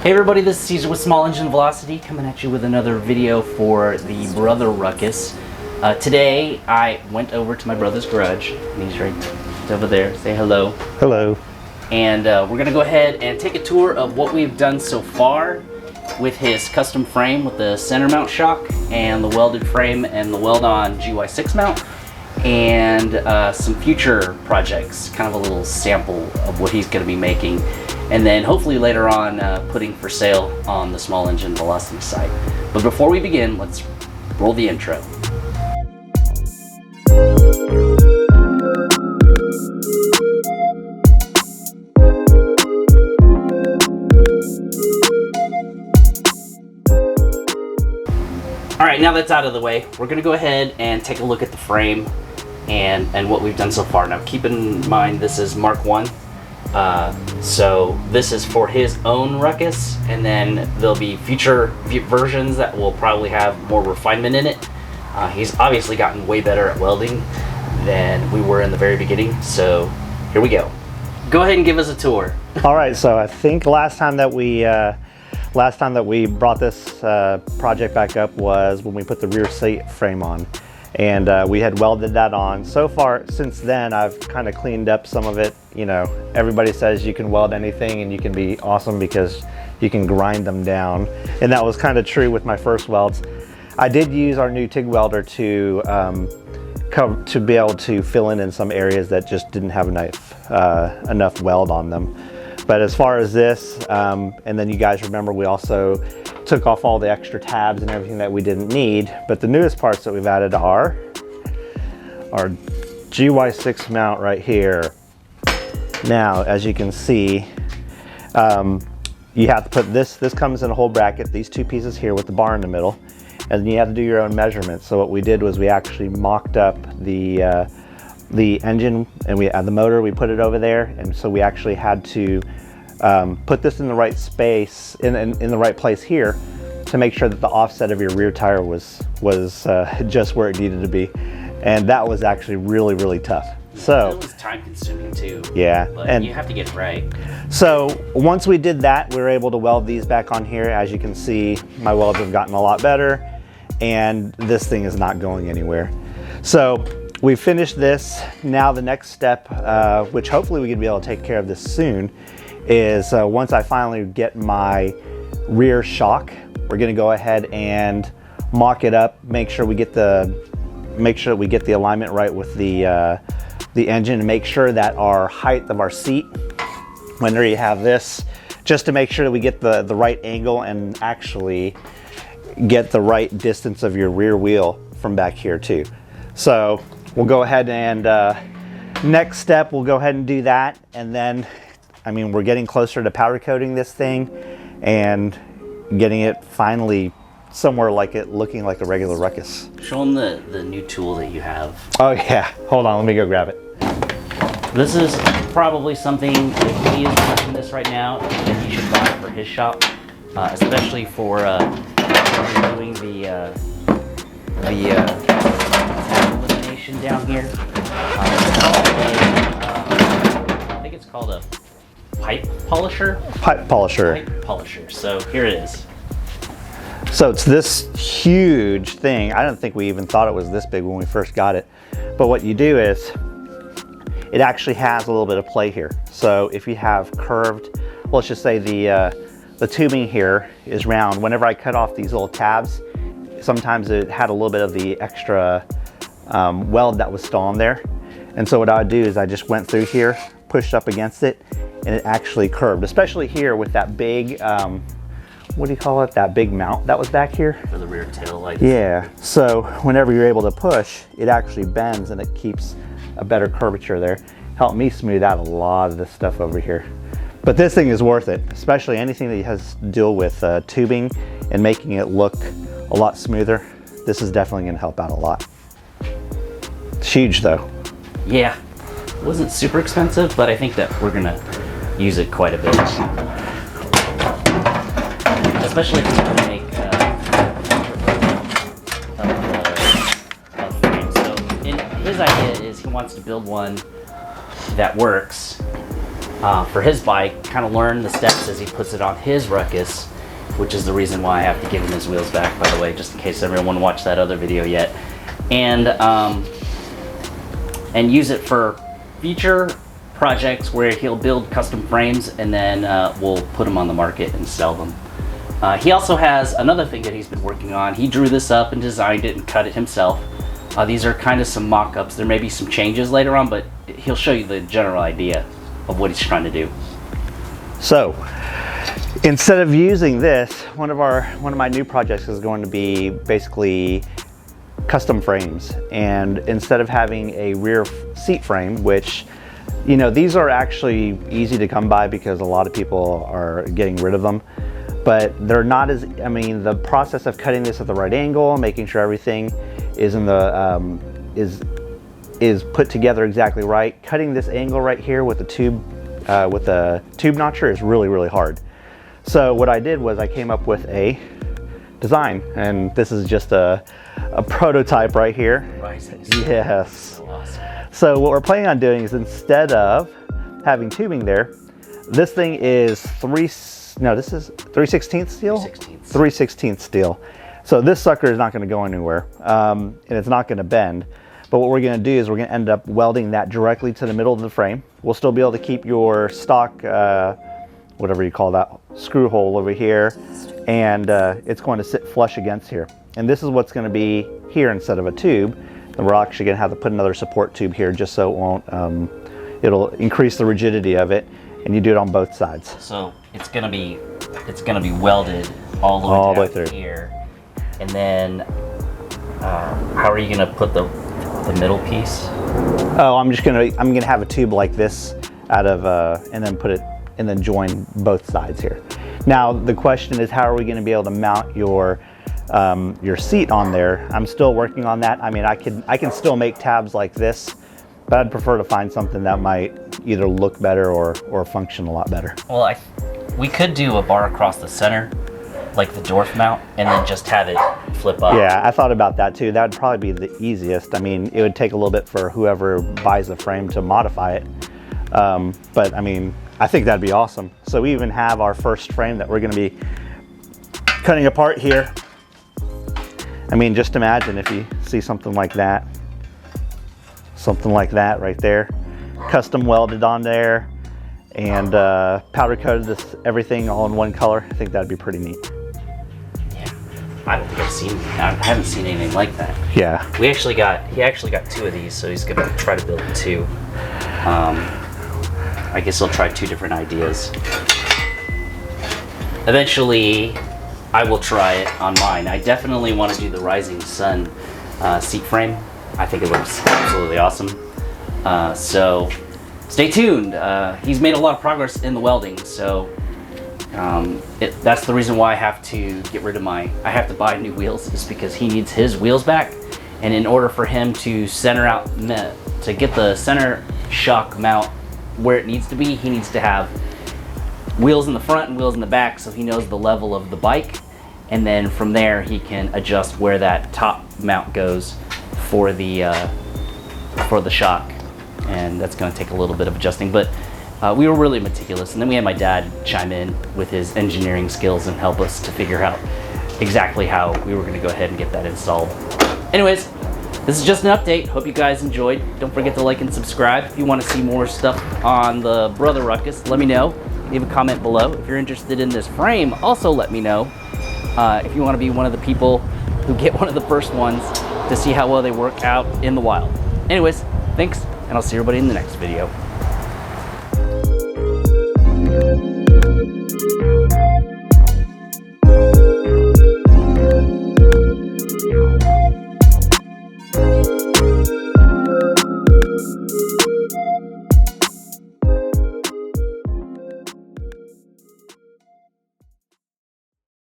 Hey everybody, this is Caesar with Small Engine Velocity coming at you with another video for the brother Ruckus. Today I went over to my brother's garage, and he's right over there. Say hello. Hello. And we're going to go ahead and take a tour of what we've done so far with his custom frame with the center mount shock and the welded frame and the weld-on GY6 mount, and some future projects, kind of a little sample of what he's going to be making. And then hopefully later on putting for sale on the Small Engine Velocity site. But before we begin, let's roll the intro. All right, now that's out of the way, we're gonna go ahead and take a look at the frame and what we've done so far. Now keep in mind this is Mark 1. So this is for his own Ruckus, and then there'll be future versions that will probably have more refinement in it. He's obviously gotten way better at welding than we were in the very beginning, so here we go. Go ahead and give us a tour. All right, so I think last time that we brought this project back up was when we put the rear seat frame on. And we had welded that on. So far, since then, I've kind of cleaned up some of it. You know, everybody says you can weld anything and you can be awesome because you can grind them down. And that was kind of true with my first welds. I did use our new TIG welder to be able to fill in some areas that just didn't have enough weld on them. But as far as this, and then you guys remember we also took off all the extra tabs and everything that we didn't need. But the newest parts that we've added are our GY6 mount right here. Now, as you can see, you have to put this comes in a whole bracket, these two pieces here with the bar in the middle, and then you have to do your own measurements. So what we did was we actually mocked up the engine, and we had the motor, we put it over there, and so we actually had to put this in the right space, in the right place here, to make sure that the offset of your rear tire was just where it needed to be. And that was actually really, really tough. So it was time consuming too. Yeah, but and you have to get it right. So once we did that, we were able to weld these back on here. As you can see, my welds have gotten a lot better, and this thing is not going anywhere. So we finished this. Now the next step, which hopefully we can be able to take care of this soon, is once I finally get my rear shock, we're going to go ahead and mock it up, make sure we get the alignment right with the engine, and make sure that our height of our seat, whenever you have this, just to make sure that we get the right angle and actually get the right distance of your rear wheel from back here too. So we'll go ahead and next step, we'll go ahead and do that, and then I mean, we're getting closer to powder coating this thing and getting it finally somewhere like it looking like a regular Ruckus. Show them the new tool that you have. Oh yeah, hold on, let me go grab it. This is probably something, if he is watching this right now, that he should buy for his shop, especially for doing the tab elimination down here. I think it's called a pipe polisher? Pipe polisher. Pipe polisher. So here it is. So it's this huge thing. I don't think we even thought it was this big when we first got it. But what you do is, it actually has a little bit of play here. So if you have curved, well, let's just say the tubing here is round. Whenever I cut off these little tabs, sometimes it had a little bit of the extra weld that was still on there. And so what I would do is I just went through here, pushed up against it, and it actually curved, especially here with that big, what do you call it? That big mount that was back here. For the rear tail lights. Yeah, so whenever you're able to push, it actually bends and it keeps a better curvature there. Helped me smooth out a lot of this stuff over here. But this thing is worth it, especially anything that has to deal with tubing and making it look a lot smoother. This is definitely gonna help out a lot. It's huge though. Yeah, it wasn't super expensive, but I think that we're gonna use it quite a bit. Especially if you're gonna make a frame. So his idea is he wants to build one that works for his bike, kind of learn the steps as he puts it on his Ruckus, which is the reason why I have to give him his wheels back, by the way, just in case everyone watched that other video yet. And use it for future projects where he'll build custom frames, and then we'll put them on the market and sell them. He also has another thing that he's been working on. He drew this up and designed it and cut it himself. These are kind of some mock-ups. There may be some changes later on, but he'll show you the general idea of what he's trying to do. So instead of using this, one of my new projects is going to be basically custom frames. And instead of having a rear seat frame, which, you know, these are actually easy to come by because a lot of people are getting rid of them, but they're not as, I mean, the process of cutting this at the right angle, making sure everything is in the is put together exactly right. Cutting this angle right here with the tube notcher is really hard. So what I did was I came up with a design, and this is just a prototype right here. Yes. Awesome. So what we're planning on doing is, instead of having tubing there, this thing is 3/16 steel? 3/16 steel. So this sucker is not going to go anywhere, and it's not going to bend. But what we're going to do is we're going to end up welding that directly to the middle of the frame. We'll still be able to keep your stock, whatever you call that, screw hole over here, and it's going to sit flush against here. And this is what's going to be here instead of a tube. Then we're actually going to have to put another support tube here just so it won't, it'll increase the rigidity of it, and you do it on both sides. So it's gonna be welded all the way down through here, and then how are you gonna put the middle piece? Oh, I'm gonna have a tube like this out of and then put it, and then join both sides here. Now the question is, how are we gonna be able to mount your seat on there? I'm still working on that. I mean, I can still make tabs like this, but I'd prefer to find something that might either look better or function a lot better. Well, we could do a bar across the center, like the dwarf mount, and then just have it flip up. Yeah, I thought about that too. That would probably be the easiest. I mean, it would take a little bit for whoever buys the frame to modify it. But I mean, I think that'd be awesome. So we even have our first frame that we're gonna be cutting apart here. I mean, just imagine if you see something like that. Something like that right there. Custom welded on there, and powder coated this everything all in one color. I think that'd be pretty neat. Yeah, I don't think I haven't seen anything like that. Yeah. He actually got 2 of these, so he's gonna try to build 2. I guess he'll try 2 different ideas. Eventually, I will try it on mine. I definitely want to do the Rising Sun seat frame. I think it looks absolutely awesome. So stay tuned. He's made a lot of progress in the welding, so that's the reason why I have to get rid of I have to buy new wheels, is because he needs his wheels back. And in order for him to to get the center shock mount where it needs to be, he needs to have wheels in the front and wheels in the back, so he knows the level of the bike. And then from there, he can adjust where that top mount goes for the shock, and that's going to take a little bit of adjusting, but we were really meticulous. And then we had my dad chime in with his engineering skills and help us to figure out exactly how we were going to go ahead and get that installed. Anyways, this is just an update. Hope you guys enjoyed. Don't forget to like and subscribe. If you want to see more stuff on the Brother Ruckus, let me know. Leave a comment below. If you're interested in this frame, also let me know. If you want to be one of the people who get one of the first ones to see how well they work out in the wild. Anyways, thanks, and I'll see everybody in the next video.